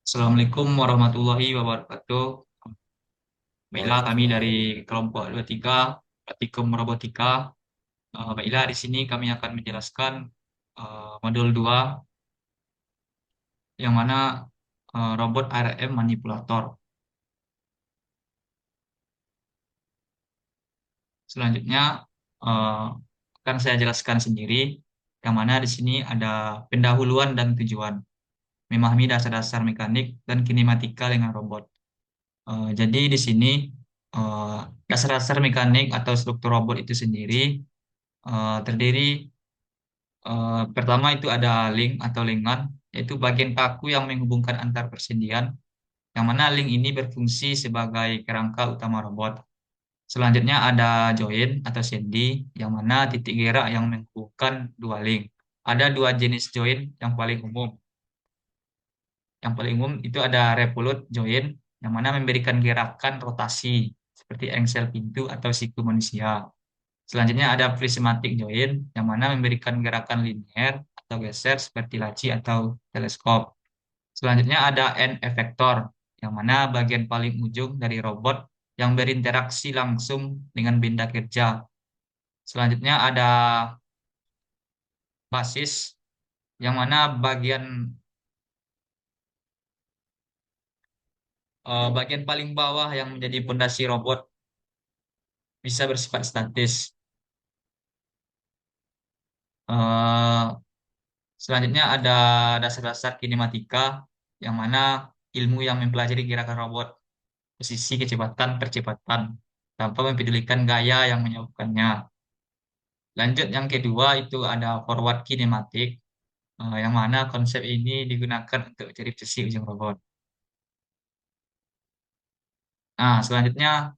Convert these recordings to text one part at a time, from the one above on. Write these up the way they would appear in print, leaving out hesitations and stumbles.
Assalamualaikum warahmatullahi wabarakatuh. Baiklah, kami dari Waalaikumsalam. kelompok 23, Praktikum Robotika. Baiklah, di sini kami akan menjelaskan modul 2, yang mana robot ARM manipulator. Selanjutnya eh, akan saya jelaskan sendiri, yang mana di sini ada pendahuluan dan tujuan, memahami dasar-dasar mekanik dan kinematika dengan robot. Jadi di sini eh, dasar-dasar mekanik atau struktur robot itu sendiri terdiri pertama itu ada link atau lingan, yaitu bagian kaku yang menghubungkan antar persendian, yang mana link ini berfungsi sebagai kerangka utama robot. Selanjutnya ada join atau sendi, yang mana titik gerak yang menghubungkan dua link. Ada dua jenis join yang paling umum. Yang paling umum itu ada revolute join, yang mana memberikan gerakan rotasi seperti engsel pintu atau siku manusia. Selanjutnya ada prismatic join, yang mana memberikan gerakan linear atau geser seperti laci atau teleskop. Selanjutnya ada end effector, yang mana bagian paling ujung dari robot yang berinteraksi langsung dengan benda kerja. Selanjutnya ada basis, yang mana bagian paling bawah yang menjadi pondasi robot bisa bersifat statis. Eh, Selanjutnya ada dasar-dasar kinematika, yang mana ilmu yang mempelajari gerakan robot, posisi, kecepatan, percepatan, tanpa mempedulikan gaya yang menyebabkannya. Lanjut yang kedua itu ada forward kinematik, yang mana konsep ini digunakan untuk mencari posisi ujung robot. Nah, selanjutnya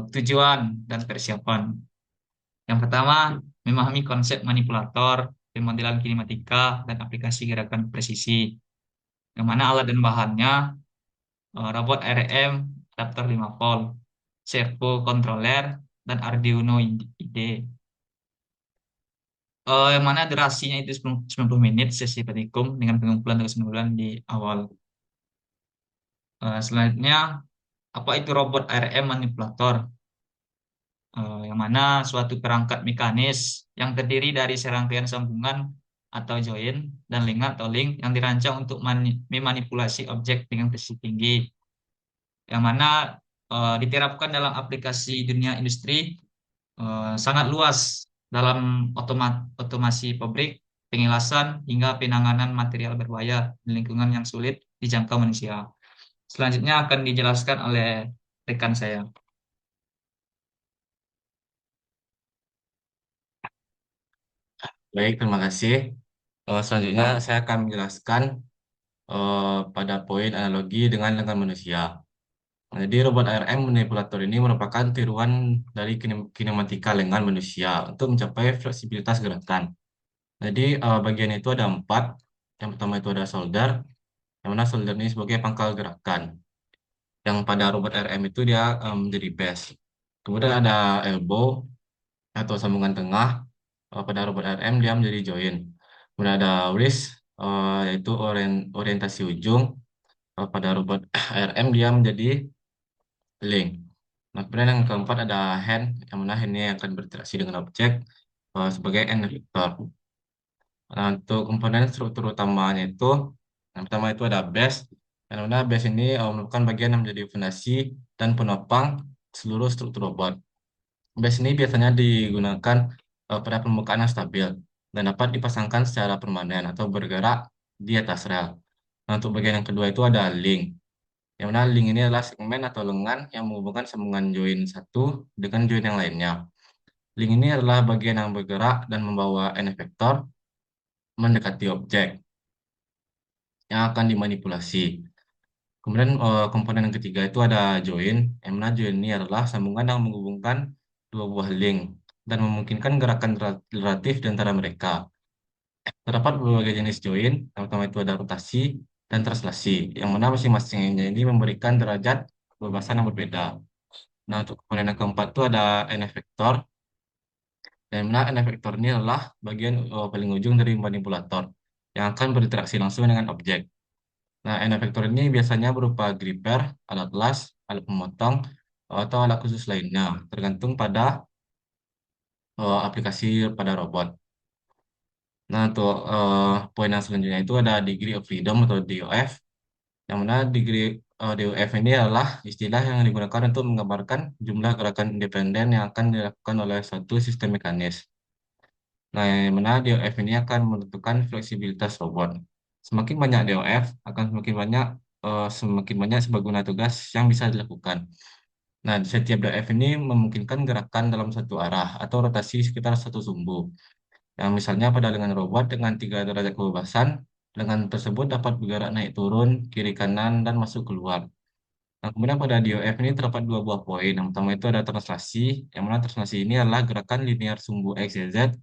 tujuan dan persiapan. Yang pertama, memahami konsep manipulator, pemodelan kinematika, dan aplikasi gerakan presisi. Yang mana alat dan bahannya robot RM, adapter 5 volt, servo controller, dan Arduino IDE. Yang mana durasinya itu 90 menit sesi praktikum dengan pengumpulan tugas bulan di awal. Selanjutnya, apa itu robot ARM manipulator? Yang mana suatu perangkat mekanis yang terdiri dari serangkaian sambungan atau join dan link atau link yang dirancang untuk memanipulasi objek dengan presisi tinggi, yang mana diterapkan dalam aplikasi dunia industri sangat luas dalam otomasi pabrik, pengilasan, hingga penanganan material berbahaya di lingkungan yang sulit dijangkau manusia. Selanjutnya akan dijelaskan oleh rekan saya. Baik, terima kasih. Selanjutnya saya akan menjelaskan pada poin analogi dengan manusia. Nah, jadi robot ARM manipulator ini merupakan tiruan dari kinematika lengan manusia untuk mencapai fleksibilitas gerakan. Jadi bagian itu ada empat. Yang pertama itu ada solder, yang mana solder ini sebagai pangkal gerakan. Yang pada robot ARM itu dia menjadi base. Kemudian ada elbow atau sambungan tengah. Pada robot RM dia menjadi join. Kemudian ada wrist, yaitu orientasi ujung. Pada robot RM dia menjadi link. Nah, kemudian yang keempat ada hand, yang mana hand ini akan berinteraksi dengan objek sebagai end effector. Nah, untuk komponen struktur utamanya itu, yang pertama itu ada base, yang mana base ini merupakan bagian yang menjadi fondasi dan penopang seluruh struktur robot. Base ini biasanya digunakan pada permukaan yang stabil dan dapat dipasangkan secara permanen atau bergerak di atas rel. Nah, untuk bagian yang kedua itu ada link. Yang mana link ini adalah segmen atau lengan yang menghubungkan sambungan join satu dengan join yang lainnya. Link ini adalah bagian yang bergerak dan membawa end effector mendekati objek yang akan dimanipulasi. Kemudian komponen yang ketiga itu ada join. Yang mana join ini adalah sambungan yang menghubungkan dua buah link dan memungkinkan gerakan relatif di antara mereka. Terdapat berbagai jenis join, yang pertama itu ada rotasi dan translasi, yang mana masing-masingnya ini memberikan derajat kebebasan yang berbeda. Nah, untuk komponen yang keempat itu ada N effector, yang mana N effector ini adalah bagian paling ujung dari manipulator yang akan berinteraksi langsung dengan objek. Nah, end effector ini biasanya berupa gripper, alat las, alat pemotong, atau alat khusus lainnya, tergantung pada aplikasi pada robot. Nah, untuk poin yang selanjutnya itu ada degree of freedom atau DOF, yang mana degree DOF ini adalah istilah yang digunakan untuk menggambarkan jumlah gerakan independen yang akan dilakukan oleh suatu sistem mekanis. Nah, yang mana DOF ini akan menentukan fleksibilitas robot. Semakin banyak DOF, akan semakin banyak sebagaimana tugas yang bisa dilakukan. Nah, setiap DOF ini memungkinkan gerakan dalam satu arah atau rotasi sekitar satu sumbu. Yang misalnya pada lengan robot dengan 3 derajat kebebasan, lengan tersebut dapat bergerak naik turun, kiri kanan, dan masuk keluar. Nah, kemudian pada DOF ini terdapat dua buah poin. Yang pertama itu ada translasi, yang mana translasi ini adalah gerakan linear sumbu X, Y, Z.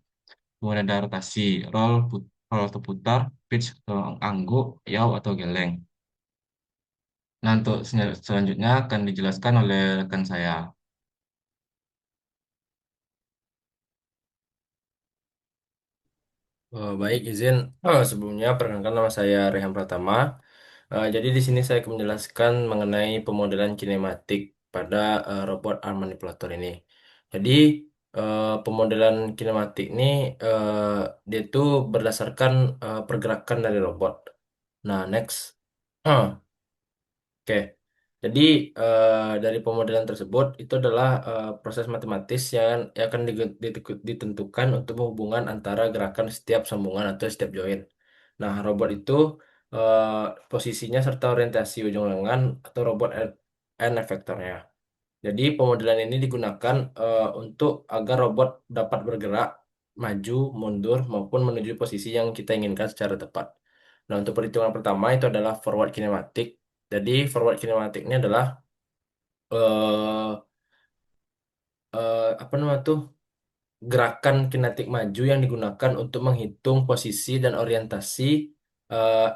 Kemudian ada rotasi, roll atau putar, pitch atau angguk, yaw atau geleng. Nah, untuk selanjutnya akan dijelaskan oleh rekan saya. Baik, izin sebelumnya perkenalkan nama saya Rehan Pratama. Jadi di sini saya akan menjelaskan mengenai pemodelan kinematik pada robot arm manipulator ini. Jadi pemodelan kinematik ini dia itu berdasarkan pergerakan dari robot. Nah, next. Oke, jadi dari pemodelan tersebut itu adalah proses matematis yang akan ditentukan untuk hubungan antara gerakan setiap sambungan atau setiap join. Nah, robot itu eh, posisinya serta orientasi ujung lengan atau robot end efektornya. Jadi pemodelan ini digunakan untuk agar robot dapat bergerak maju, mundur maupun menuju posisi yang kita inginkan secara tepat. Nah, untuk perhitungan pertama itu adalah forward kinematik. Jadi forward kinematik ini adalah eh apa namanya tuh gerakan kinetik maju yang digunakan untuk menghitung posisi dan orientasi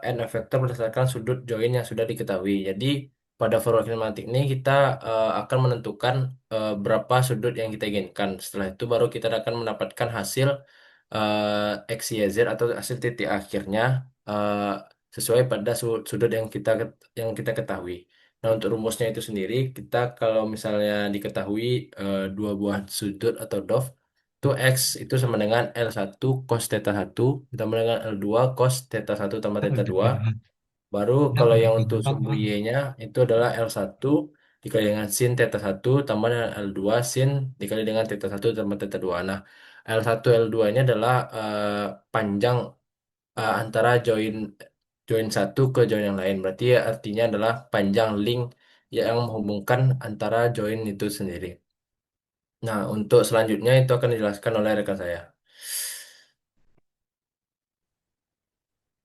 end effector berdasarkan sudut join yang sudah diketahui. Jadi pada forward kinematik ini kita akan menentukan berapa sudut yang kita inginkan. Setelah itu baru kita akan mendapatkan hasil X, Y, Z atau hasil titik akhirnya eh, sesuai pada sudut yang kita ketahui. Nah, untuk rumusnya itu sendiri, kita kalau misalnya diketahui dua buah sudut atau DOF, itu X itu sama dengan L1 cos theta 1 ditambah dengan L2 cos theta 1 tambah theta 2. Baru kalau yang untuk sumbu Y-nya itu adalah L1 dikali dengan sin theta 1 tambah dengan L2 sin dikali dengan theta 1 tambah theta 2. Nah, L1 L2 ini adalah panjang antara join join satu ke join yang lain. Berarti ya artinya adalah panjang link yang menghubungkan antara join itu sendiri. Nah, untuk selanjutnya itu akan dijelaskan oleh rekan saya.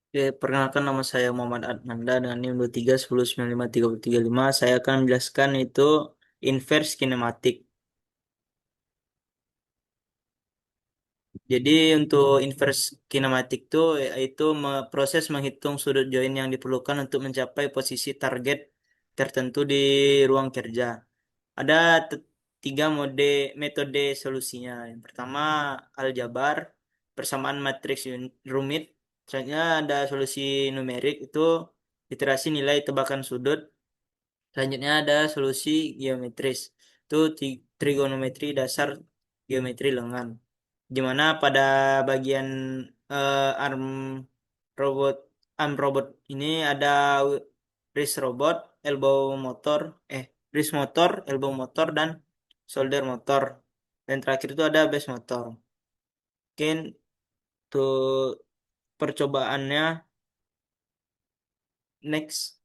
Oke, perkenalkan nama saya Muhammad Adnanda dengan NIM 23 10 95 335. Saya akan menjelaskan itu inverse kinematik. Jadi untuk inverse kinematik itu yaitu proses menghitung sudut join yang diperlukan untuk mencapai posisi target tertentu di ruang kerja. Ada tiga metode solusinya. Yang pertama aljabar, persamaan matriks rumit. Selanjutnya ada solusi numerik itu iterasi nilai tebakan sudut. Selanjutnya ada solusi geometris. Itu trigonometri dasar geometri lengan. Di mana pada bagian arm robot ini ada wrist robot, elbow motor, wrist motor, elbow motor dan shoulder motor. Dan terakhir itu ada base motor. Mungkin untuk percobaannya next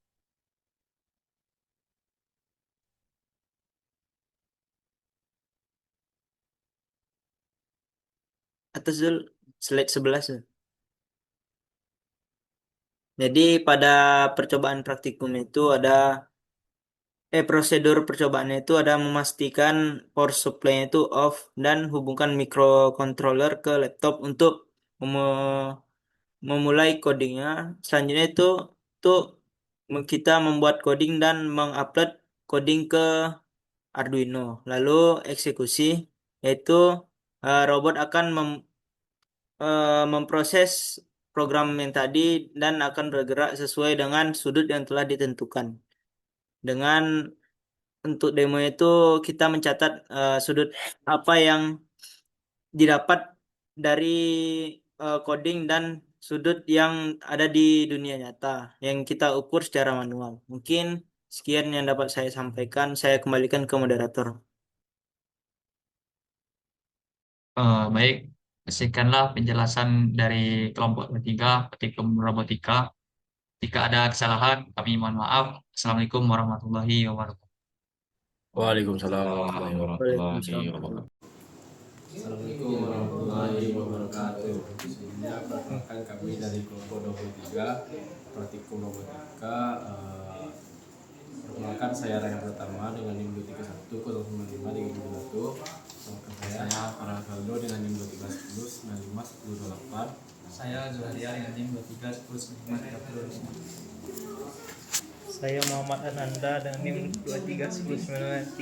atas dulu slide 11. Jadi pada percobaan praktikum itu ada prosedur percobaannya itu ada memastikan power supply itu off dan hubungkan microcontroller ke laptop untuk memulai codingnya. Selanjutnya itu kita membuat coding dan mengupload coding ke Arduino. Lalu eksekusi yaitu robot akan memproses program yang tadi dan akan bergerak sesuai dengan sudut yang telah ditentukan. Dengan untuk demo itu kita mencatat sudut apa yang didapat dari coding dan sudut yang ada di dunia nyata yang kita ukur secara manual. Mungkin sekian yang dapat saya sampaikan. Saya kembalikan ke moderator. Baik, sekianlah penjelasan dari kelompok ketiga, Petikum Robotika. Jika ada kesalahan, kami mohon maaf. Assalamualaikum warahmatullahi wabarakatuh. Waalaikumsalam warahmatullahi wabarakatuh. Warahmatullahi wabarakatuh. Assalamualaikum warahmatullahi wabarakatuh. Sebelumnya perkenalkan kami dari kelompok 23 Praktikum Robotika. Perkenalkan saya Raya Pratama dengan NIM 231 Perkenalkan saya Farah dengan NIM 2310 95 1028. Saya Zuharia dengan NIM 23 Saya Muhammad Ananda dengan NIM 23193035.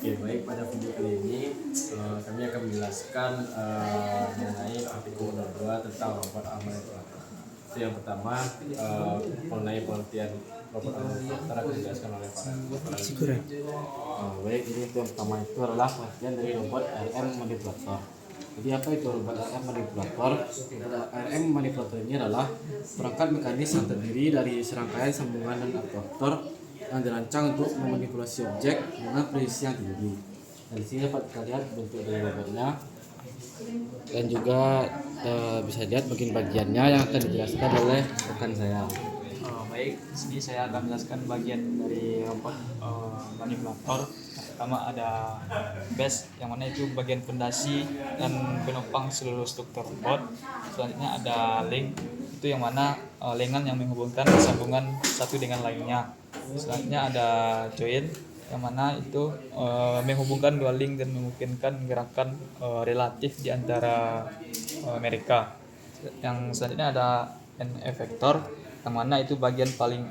Oke, baik, pada video kali ini kami akan menjelaskan mengenai artikel 2 tentang robot amalgamator. Itu yang pertama mengenai pengertian robot amalgamator akan dijelaskan oleh Farah. Baik, ini yang pertama itu adalah pengertian dari robot ARM manipulator. Jadi apa itu robot ARM manipulator? Robot ARM manipulator ini adalah perangkat mekanis yang terdiri dari serangkaian sambungan dan aktuator yang dirancang untuk memanipulasi objek dengan presisi yang tinggi. Dan di sini dapat kita lihat bentuk dari robotnya dan juga bisa lihat bagian-bagiannya yang akan dijelaskan oleh rekan saya. Baik, di sini saya akan menjelaskan bagian dari robot manipulator. Pertama ada base, yang mana itu bagian fondasi dan penopang seluruh struktur robot. Selanjutnya ada link, itu yang mana lengan yang menghubungkan sambungan satu dengan lainnya. Selanjutnya ada join, yang mana itu menghubungkan dua link dan memungkinkan gerakan relatif di antara mereka. Yang selanjutnya ada end effector, yang mana itu bagian paling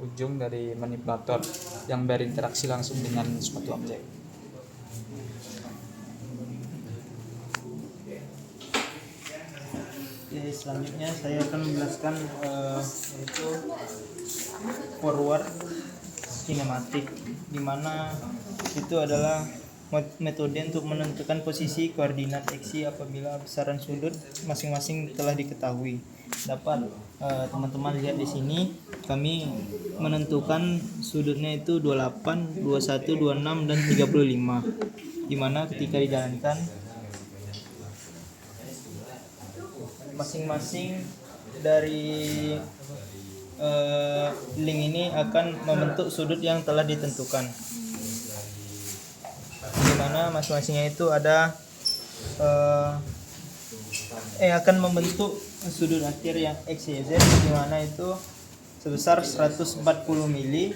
ujung dari manipulator yang berinteraksi langsung dengan suatu objek. Oke, selanjutnya saya akan menjelaskan yaitu forward kinematik, di mana itu adalah metode untuk menentukan posisi koordinat aksi apabila besaran sudut masing-masing telah diketahui. Dapat teman-teman lihat di sini kami menentukan sudutnya itu 28, 21, 26 dan 35. Di mana ketika dijalankan masing-masing dari link ini akan membentuk sudut yang telah ditentukan, di mana masing-masingnya itu ada akan membentuk sudut akhir yang X, Y, Z, di mana itu sebesar 140 mili,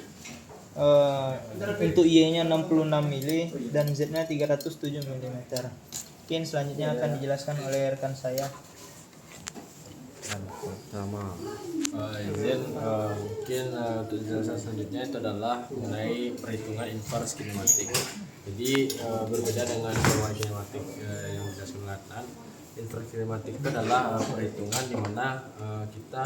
untuk Y-nya 66 mili dan Z-nya 307 mm. Mungkin selanjutnya akan dijelaskan oleh rekan saya. Pertama, mungkin untuk penjelasan selanjutnya itu adalah mengenai perhitungan inverse kinematik. Jadi berbeda dengan perhitungan kinematik yang sudah dijelaskan, inverse kinematik itu adalah perhitungan di mana kita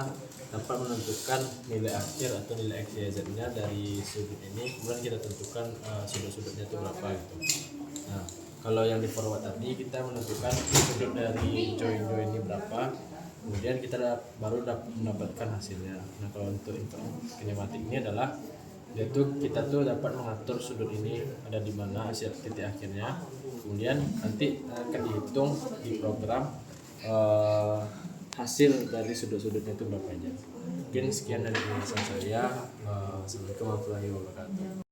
dapat menentukan nilai akhir atau nilai X, Y, Z-nya dari sudut ini, kemudian kita tentukan sudut-sudutnya itu berapa gitu. Nah, kalau yang di forward tadi kita menentukan sudut dari join ini berapa, kemudian kita baru mendapatkan hasilnya. Nah, kalau untuk kinematik ini adalah yaitu kita tuh dapat mengatur sudut ini ada di mana hasil titik akhirnya, kemudian nanti akan dihitung di program hasil dari sudut-sudutnya itu berapa aja. Mungkin sekian dari penjelasan saya. Assalamualaikum warahmatullahi wabarakatuh.